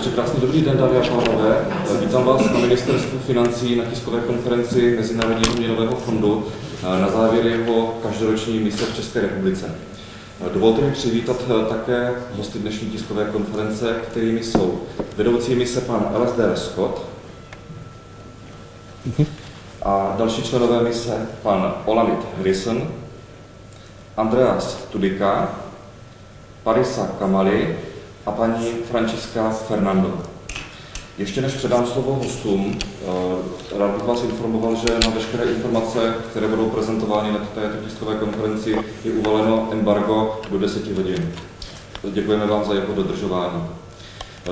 Překrásný dobrý den, dámy a pánové. Vítám vás na Ministerstvu financí na tiskové konferenci Mezinárodního měnového fondu na závěr jeho každoroční mise v České republice. Dovolte mi přivítat také hosty dnešní tiskové konference, kterými jsou vedoucí mise pan LSD Scott a další členové mise pan Olamide Harrison, Andreas Tudika, Parisa Kamali a paní Francesca Fernando. Ještě než předám slovo hostům, rád bych vás informoval, že na veškeré informace, které budou prezentovány na této tiskové konferenci, je uvaleno embargo do 10 hodin. Děkujeme vám za jeho dodržování.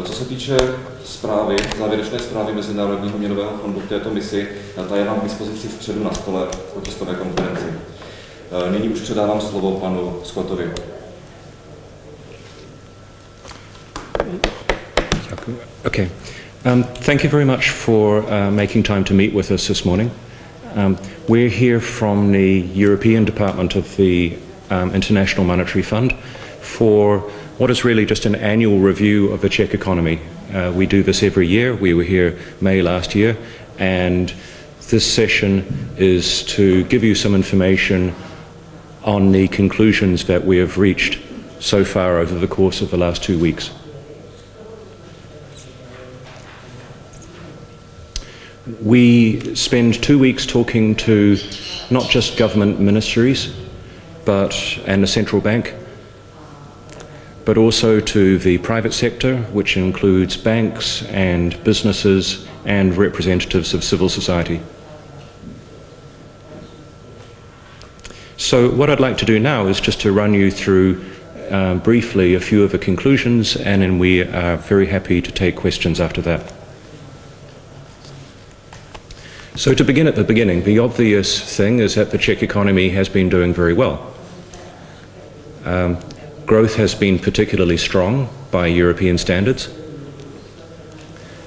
Co se týče zprávy, závěrečné zprávy Mezinárodního měnového fondu k této misi, ta je vám k dispozici vpředu na stole po tiskové konferenci. Nyní už předávám slovo panu Scottovi. Okay. Thank you very much for making time to meet with us this morning. We're here from the European Department of the International Monetary Fund for what is really just an annual review of the Czech economy. We do this every year. We were here May last year, and this session is to give you some information on the conclusions that we have reached so far over the course of the last 2 weeks. We spend 2 weeks talking to not just government ministries and the central bank, but also to the private sector, which includes banks and businesses and representatives of civil society. So what I'd like to do now is just to run you through briefly a few of the conclusions, and then we are very happy to take questions after that. So to begin at the beginning, the obvious thing is that the Czech economy has been doing very well. Growth has been particularly strong by European standards.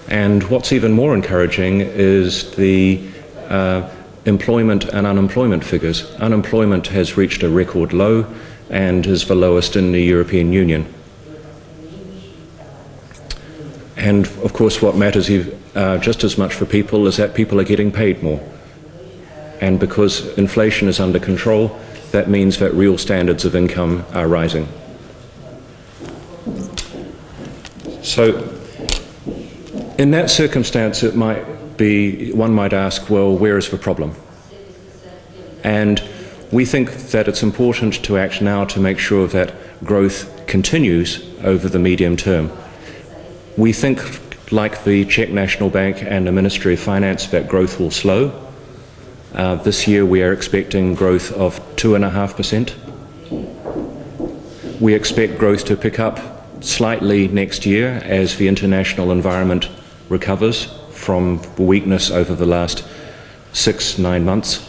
And what's even more encouraging is the employment and unemployment figures. Unemployment has reached a record low and is the lowest in the European Union. And of course what matters just as much for people is that people are getting paid more. And because inflation is under control, that means that real standards of income are rising. So in that circumstance, one might ask, well, where is the problem? And we think that it's important to act now to make sure that growth continues over the medium term. We think, like the Czech National Bank and the Ministry of Finance, that growth will slow. This year we are expecting growth of 2.5%. We expect growth to pick up slightly next year as the international environment recovers from the weakness over the last 6-9 months,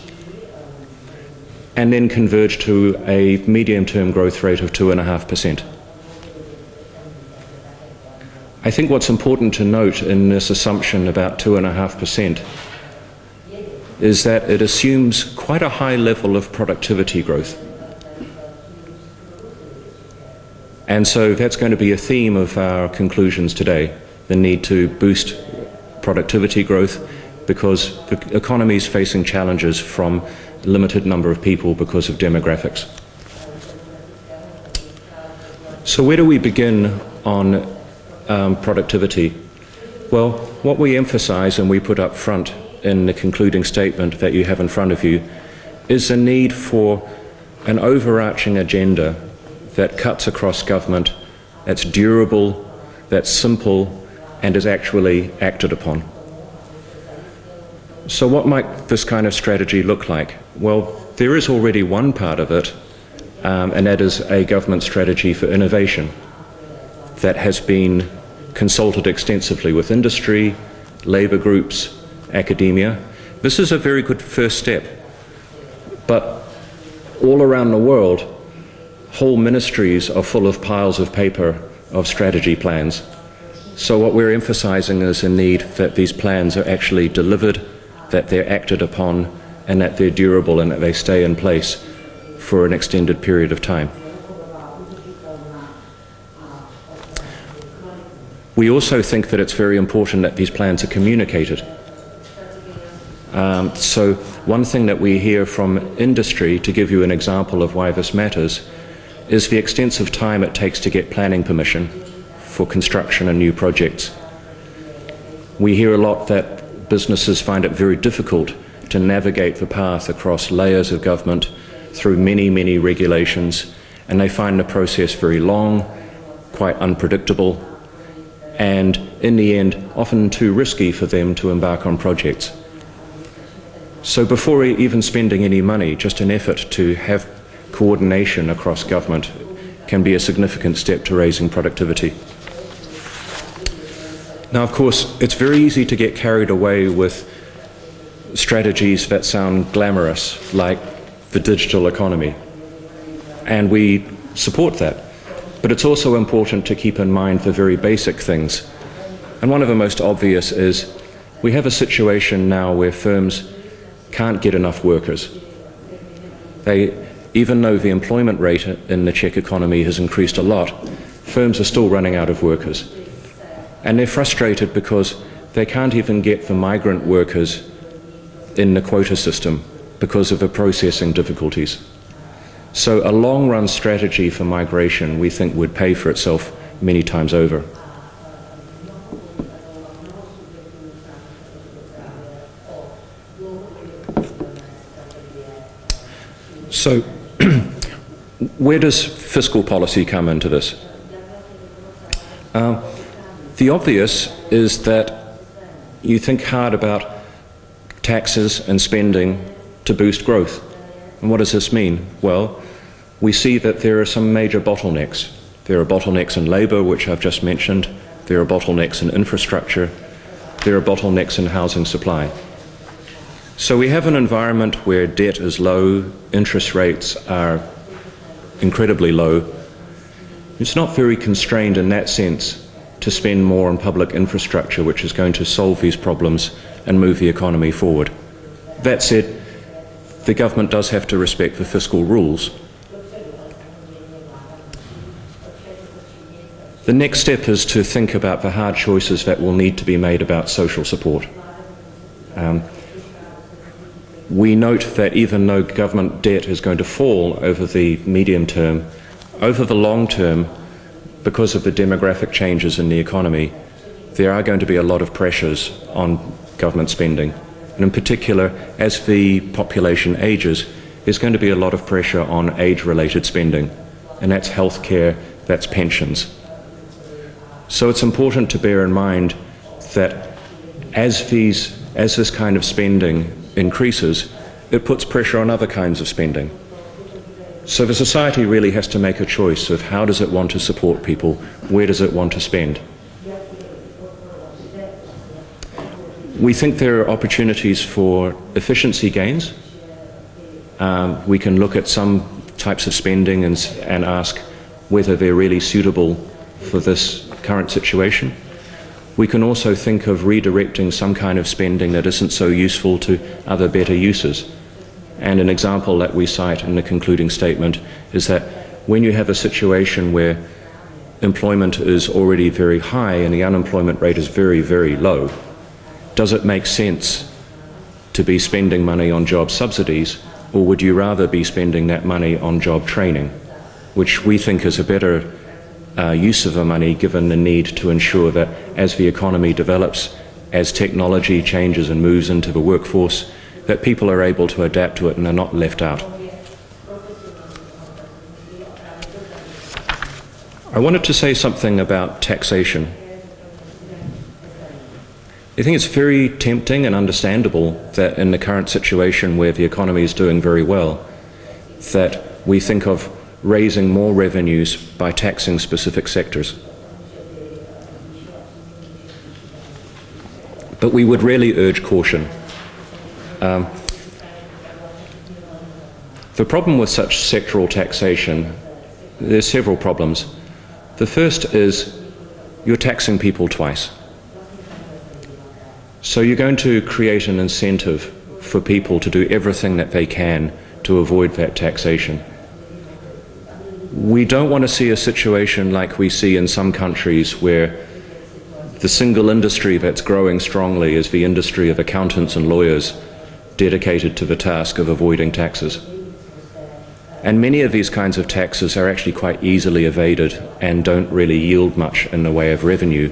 and then converge to a medium-term growth rate of 2.5%. I think what's important to note in this assumption about 2.5% is that it assumes quite a high level of productivity growth. And so that's going to be a theme of our conclusions today, the need to boost productivity growth because the economy is facing challenges from a limited number of people because of demographics. So where do we begin on productivity? Well, what we emphasize and we put up front in the concluding statement that you have in front of you is the need for an overarching agenda that cuts across government, that's durable, that's simple, and is actually acted upon. So what might this kind of strategy look like? Well, there is already one part of it, and that is a government strategy for innovation that has been consulted extensively with industry, labour groups, academia. This is a very good first step, but all around the world, whole ministries are full of piles of paper of strategy plans. So what we're emphasising is a need that these plans are actually delivered, that they're acted upon, and that they're durable and that they stay in place for an extended period of time. We also think that it's very important that these plans are communicated. So one thing that we hear from industry, to give you an example of why this matters, is the extensive time it takes to get planning permission for construction and new projects. We hear a lot that businesses find it very difficult to navigate the path across layers of government through many, many regulations, and they find the process very long, quite unpredictable, and in the end, often too risky for them to embark on projects. So before even spending any money, just an effort to have coordination across government can be a significant step to raising productivity. Now, of course, it's very easy to get carried away with strategies that sound glamorous, like the digital economy, and we support that. But it's also important to keep in mind the very basic things. And one of the most obvious is we have a situation now where firms can't get enough workers. Even though the employment rate in the Czech economy has increased a lot, firms are still running out of workers. And they're frustrated because they can't even get the migrant workers in the quota system because of the processing difficulties. So a long-run strategy for migration, we think, would pay for itself many times over. So where does fiscal policy come into this? The obvious is that you think hard about taxes and spending to boost growth. And what does this mean? Well, we see that there are some major bottlenecks. There are bottlenecks in labour, which I've just mentioned. There are bottlenecks in infrastructure. There are bottlenecks in housing supply. So we have an environment where debt is low, interest rates are incredibly low. It's not very constrained in that sense to spend more on public infrastructure, which is going to solve these problems and move the economy forward. That said, the government does have to respect the fiscal rules. The next step is to think about the hard choices that will need to be made about social support. We note that even though government debt is going to fall over the medium term, over the long term, because of the demographic changes in the economy, there are going to be a lot of pressures on government spending. And in particular, as the population ages, there's going to be a lot of pressure on age-related spending, and that's healthcare, that's pensions. So it's important to bear in mind that as this kind of spending increases, it puts pressure on other kinds of spending. So the society really has to make a choice of how does it want to support people, where does it want to spend. We think there are opportunities for efficiency gains. We can look at some types of spending and ask whether they're really suitable for this current situation. We can also think of redirecting some kind of spending that isn't so useful to other better uses. And an example that we cite in the concluding statement is that when you have a situation where employment is already very high and the unemployment rate is very, very low, does it make sense to be spending money on job subsidies, or would you rather be spending that money on job training, which we think is a better use of the money given the need to ensure that as the economy develops, as technology changes and moves into the workforce, that people are able to adapt to it and are not left out. I wanted to say something about taxation. I think it's very tempting and understandable that in the current situation where the economy is doing very well, that we think of raising more revenues by taxing specific sectors. But we would really urge caution. The problem with such sectoral taxation, there's several problems. The first is you're taxing people twice. So you're going to create an incentive for people to do everything that they can to avoid that taxation. We don't want to see a situation like we see in some countries where The single industry that's growing strongly is the industry of accountants and lawyers dedicated to the task of avoiding taxes. And many of these kinds of taxes are actually quite easily evaded and don't really yield much in the way of revenue,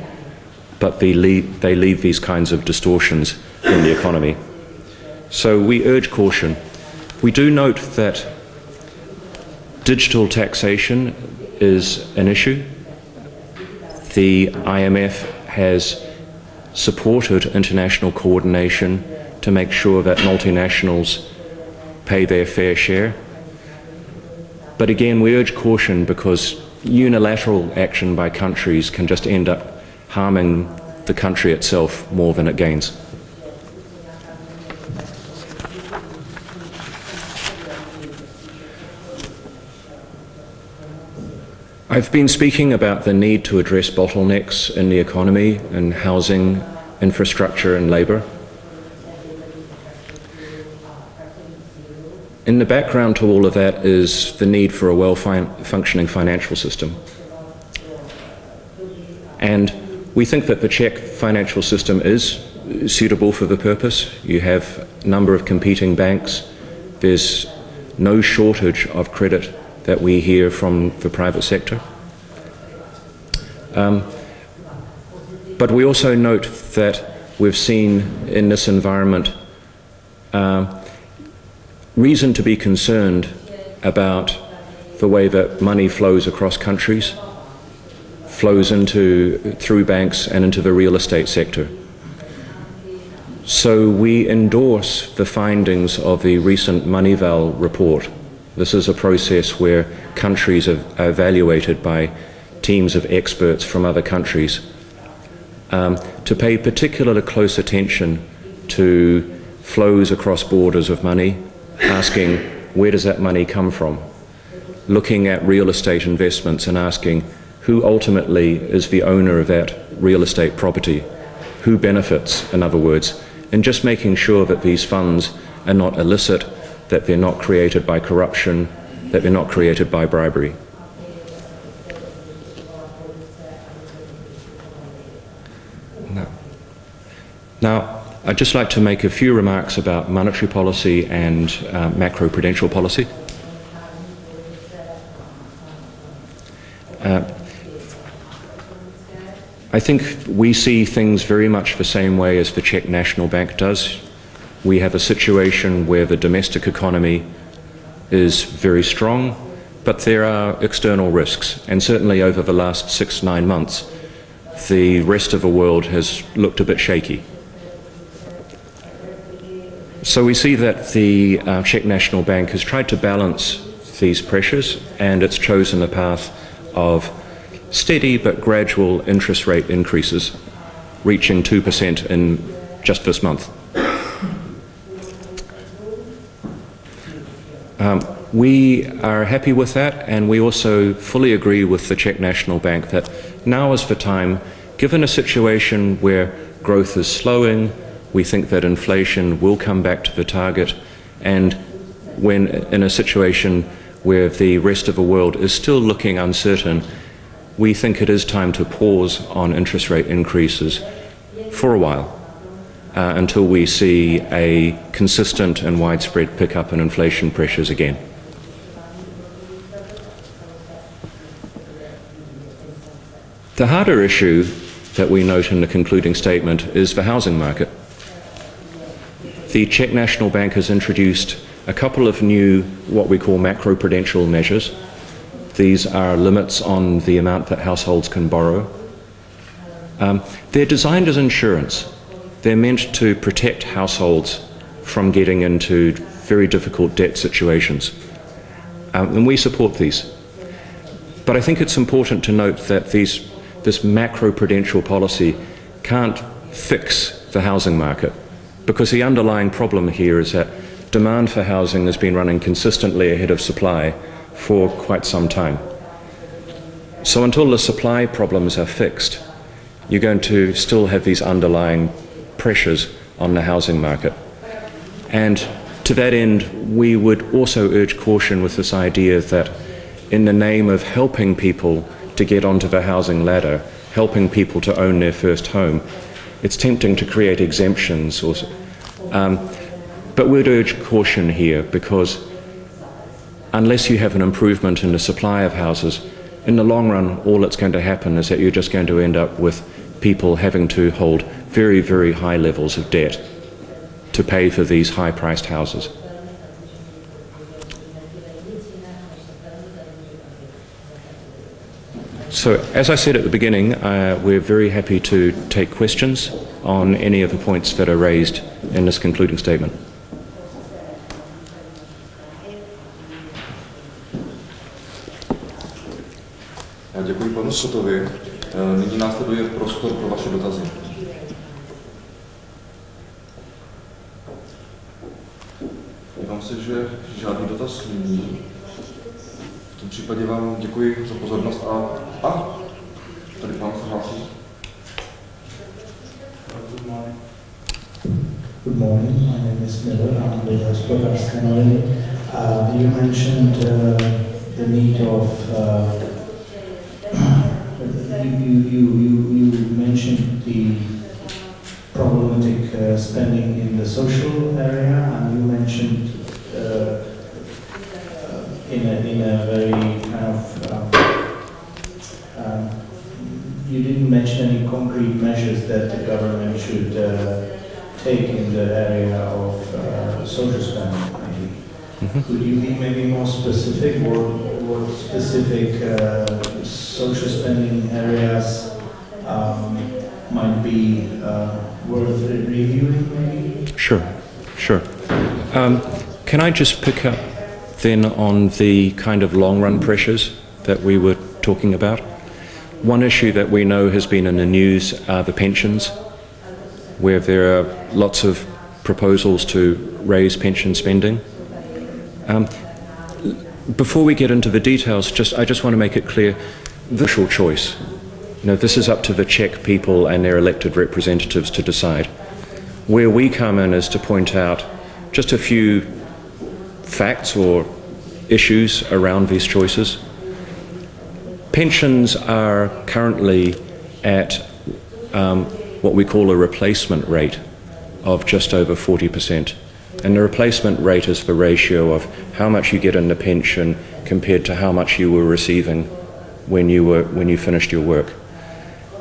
but they leave these kinds of distortions in the economy. So we urge caution. We do note that digital taxation is an issue. The IMF has supported international coordination to make sure that multinationals pay their fair share. But again, we urge caution because unilateral action by countries can just end up harming the country itself more than it gains. I've been speaking about the need to address bottlenecks in the economy and housing, infrastructure and labour. In the background to all of that is the need for a well-functioning financial system. And we think that the Czech financial system is suitable for the purpose. You have a number of competing banks. There's no shortage of credit that we hear from the private sector. But we also note that we've seen in this environment reason to be concerned about the way that money flows across countries, flows through banks and into the real estate sector. So we endorse the findings of the recent Moneyval report. This is a process where countries are evaluated by teams of experts from other countries to pay particularly close attention to flows across borders of money, asking where does that money come from, looking at real estate investments and asking who ultimately is the owner of that real estate property, who benefits, in other words, and just making sure that these funds are not illicit, that they're not created by corruption, that they're not created by bribery. Now, I'd just like to make a few remarks about monetary policy and macroprudential policy. I think we see things very much the same way as the Czech National Bank does. We have a situation where the domestic economy is very strong, but there are external risks. And certainly over the last 6-9 months, the rest of the world has looked a bit shaky. So we see that the Czech National Bank has tried to balance these pressures, and it's chosen a path of steady but gradual interest rate increases, reaching 2% in just this month. We are happy with that, and we also fully agree with the Czech National Bank that now is the time, given a situation where growth is slowing, we think that inflation will come back to the target, and when in a situation where the rest of the world is still looking uncertain, we think it is time to pause on interest rate increases for a while until we see a consistent and widespread pickup in inflation pressures again. The harder issue that we note in the concluding statement is the housing market. The Czech National Bank has introduced a couple of new, what we call macroprudential measures. These are limits on the amount that households can borrow. They're designed as insurance. They're meant to protect households from getting into very difficult debt situations. And we support these. But I think it's important to note that this macroprudential policy can't fix the housing market, because the underlying problem here is that demand for housing has been running consistently ahead of supply for quite some time. So until the supply problems are fixed, you're going to still have these underlying pressures on the housing market. And to that end, we would also urge caution with this idea that in the name of helping people to get onto the housing ladder, helping people to own their first home, it's tempting to create exemptions. But we'd urge caution here, because unless you have an improvement in the supply of houses, in the long run, all that's going to happen is that you're just going to end up with people having to hold very, very high levels of debt to pay for these high-priced houses. So, as I said at the beginning, we're very happy to take questions on any of the points that are raised in this concluding statement. Já děkuji panu Scottovi. Nyní následuje prostor pro vaše dotazy. Dívám se, že žádný dotaz není. V tom případě vám děkuji za pozornost a tady pán se hlásí. Good morning, my name is Miller, I'm with Tisková. You mentioned the need of you mentioned the problematic spending in the social area, and you mentioned in a very kind of you didn't mention any concrete measures that the government should take in the area of social spending. Maybe. Mm-hmm. Could you be maybe more specific? What specific social spending areas might be worth reviewing, maybe? Sure. Can I just pick up then on the kind of long-run pressures that we were talking about? One issue that we know has been in the news are the pensions, where there are lots of proposals to raise pension spending. Before we get into the details, I just want to make it clear, the social choice. This is up to the Czech people and their elected representatives to decide. Where we come in is to point out just a few facts or issues around these choices. Pensions are currently at what we call a replacement rate of just over 40%. And the replacement rate is the ratio of how much you get in the pension compared to how much you were receiving when you finished your work.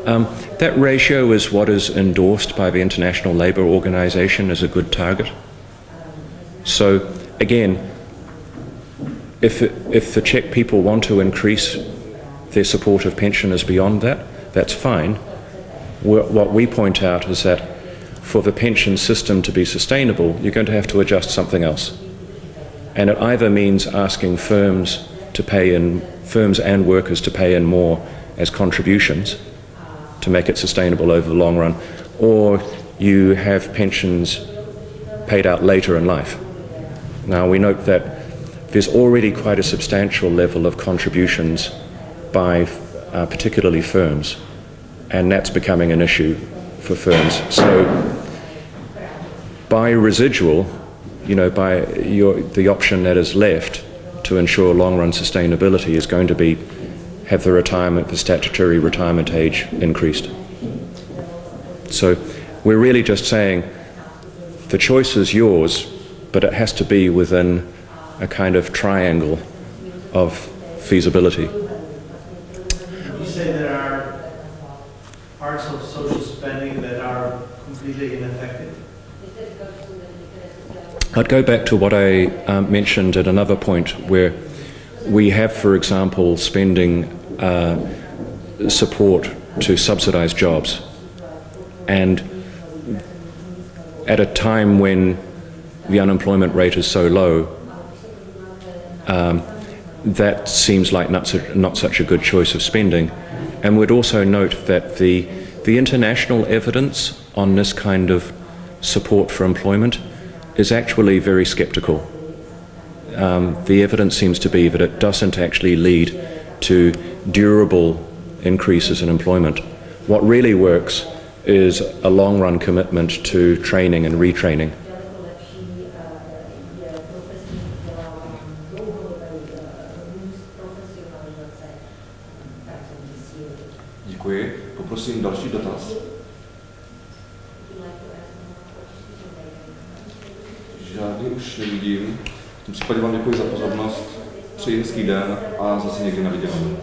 That ratio is what is endorsed by the International Labour Organization as a good target. So again, if the Czech people want to increase their support of pensioners beyond that, that's fine. What we point out is that for the pension system to be sustainable, you're going to have to adjust something else. And it either means asking firms and workers to pay in more as contributions to make it sustainable over the long run, or you have pensions paid out later in life. Now, we note that there's already quite a substantial level of contributions by particularly firms, and that's becoming an issue for firms. So by residual, the option that is left to ensure long-run sustainability is going to be have the statutory retirement age increased. So we're really just saying the choice is yours, but it has to be within a kind of triangle of feasibility. You say there are parts of social spending that are completely ineffective? I'd go back to what I mentioned at another point, where we have, for example, spending support to subsidize jobs. And at a time when the unemployment rate is so low, that seems like not such a good choice of spending. And we'd also note that the international evidence on this kind of support for employment is actually very sceptical. The evidence seems to be that it doesn't actually lead to durable increases in employment. What really works is a long-run commitment to training and retraining. Děkuji. Žádný už nevidím. V tom případě vám děkuji za pozornost, přeji hezký den a zase někdy na viděnou.